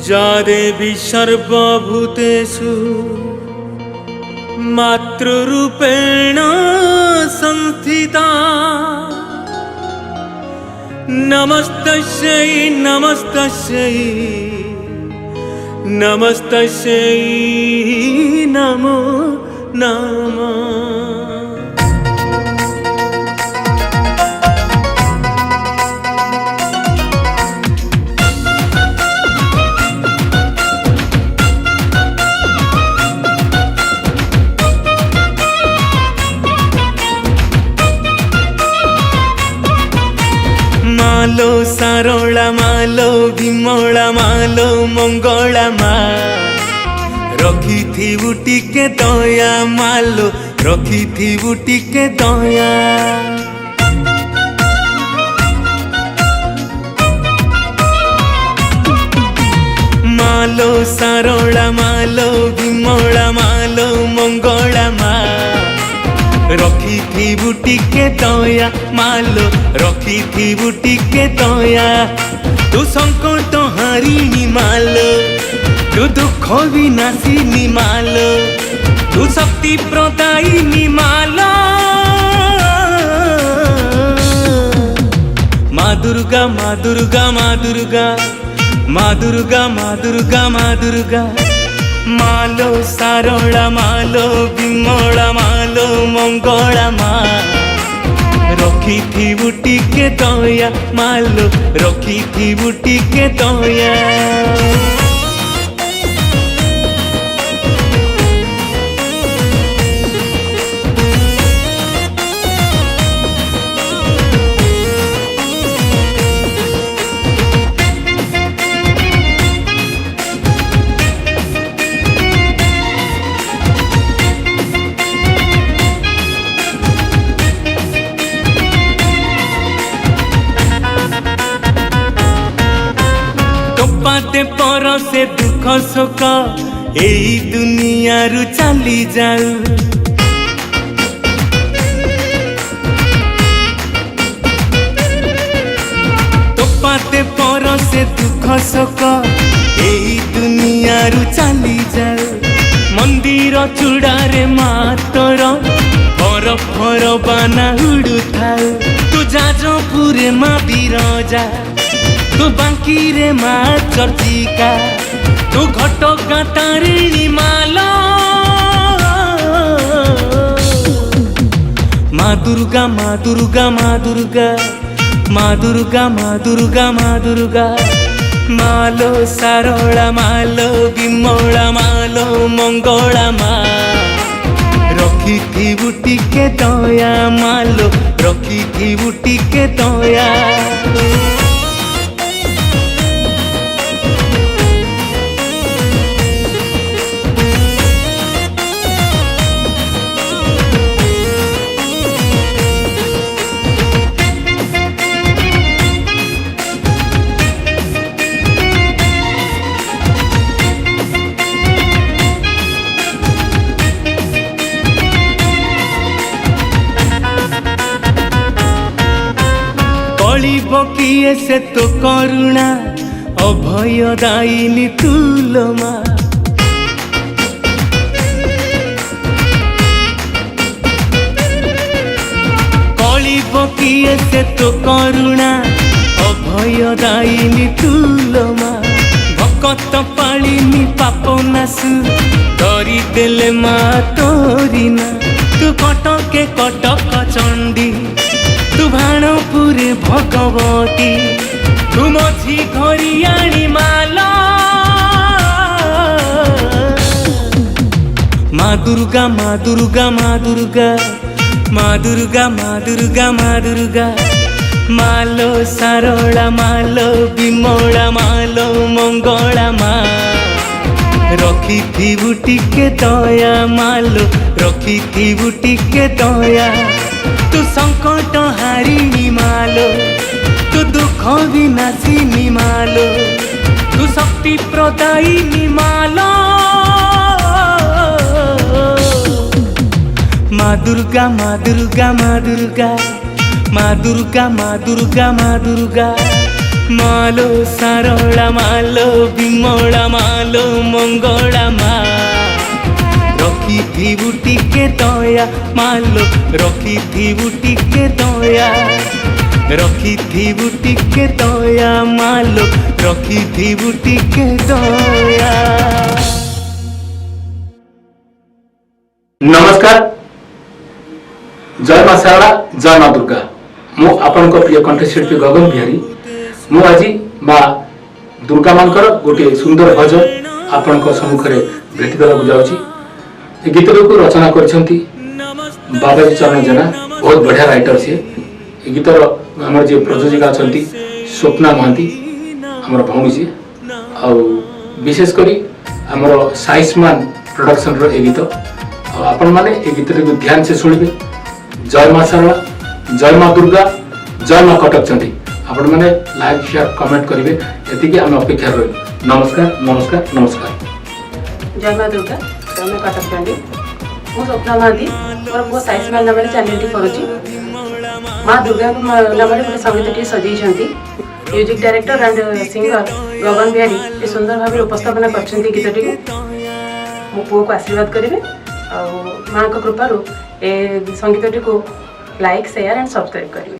जा देवी सर्वभूतेषु मातृरूपेण संस्थिता नमस्तस्यै नमस्तस्यै नमस्तस्यै नमो नमः। मालो सारोला मालो विमला मालो मंगला मा रखी थी बुटी के दया मालो रखी थी बुटी के दया। मालो सारोला मालो विमला मालो मंगला मा रखी थी बुटी के दया मालो रखी थी बुटी के दया। तू संकट हारिणी मालो तू दुख विनाशिनी मालो तू शक्ति प्रदायिनी मालो। माँ दुर्गा माँ दुर्गा माँ दुर्गा माँ दुर्गा माँ दुर्गा माँ दुर्गा। मालो सारोला मालो विमला मालो मंगला मा रखी थी बुटी के दया मालो रखी थी बुटी के दया। पाते पर से दुख सुख एई दुनिया रु चली जाऊ। तो पाते पर से दुख सुख एई दुनिया रु चली जाऊ। मंदिर चूड़ारे मातर बरफर बाना उड़ू थाऊ। तू जाजपुरे माँ बिरजा तू बांकी रे माँ चर्चिका तू घटगाँ तारिणी माला। माँ दुर्गा माँ दुर्गा माँ दुर्गा माँ दुर्गा माँ दुर्गा माँ दुर्गा। मालो सारोला मालो विमला मालो मंगला मा रखी थी बुटी के दया मालो रखी थी बुटी के दया। किए से तो करुणा अभय दायिनी तुलमा। कलिब किए से तो करुणा अभय दायिनी तुलमा। भकत पालिनी पाप नासु धरी देले माँ तोरी ना। तू कटके कटक चंडी तू भाणपुरे भगवती तू मझी घरियाणी माला। माँ दुर्गा माँ दुर्गा माँ दुर्गा माँ दुर्गा माँ दुर्गा माँ दुर्गा। मालो सारोला मालो विमला मालो मंगला मा रखी थी बुटी के दया मालो रखी थी बुटी के दया। तू संकट हारिणी मालो तू दुख विनाशिनी मालो तू शक्ति प्रदायिनी मालो। माँ दुर्गा माँ दुर्गा माँ दुर्गा माँ दुर्गा माँ दुर्गा माँ दुर्गा। मालो सारला मालो विमला मालो मंगला मा रखिथिबु टिके दया मालो रखिथिबु टिके दया रखिथिबु टिके दया मालो रखिथिबु टिके दया। नमस्कार, जय मां शारदा, जय मां दुर्गा। मु आपन को प्रिय कंठशिल्पी गगन बिहारी। मु आज मां दुर्गा मांकर गोटे सुंदर भजन आपन को सम्मुख रे भेटी देला जाउची। ए गीत को रचना करछंती बाबाजी चरण जेना, बहुत बढ़िया राइटर छे। ए गीतर हमर जे प्रयोजिका छंती स्वप्ना महांती, हमर भौणी जी, आ विशेष करी हमर साइसमान प्रोडक्शन रो ए गीत। आपण माने ए गीत को ध्यान से सुनिबे। जय मां शारदा, जय मां दुर्गा, जय मां कटक चंडी। आपण माने लाइक शेयर कमेंट करिवे, एति के हम अपेक्षा रही। नमस्कार नमस्कार नमस्कार। जय मां दुर्गा, जय मां कटक चंडी। मु स्वप्ना महांती और मो साइज मैन नाम चैनल टी करूची। मां दुर्गा नाम गोटे संगीत टी सजई music director and singer Gagan Bihari ये सुंदर भाव उपस्थापना करछंती गीतटी को। मो पुओ को आशीर्वाद करेंगे और माँ को कृपारू ए संगीतटी को लाइक शेयर एंड सब्सक्राइब करेंगे।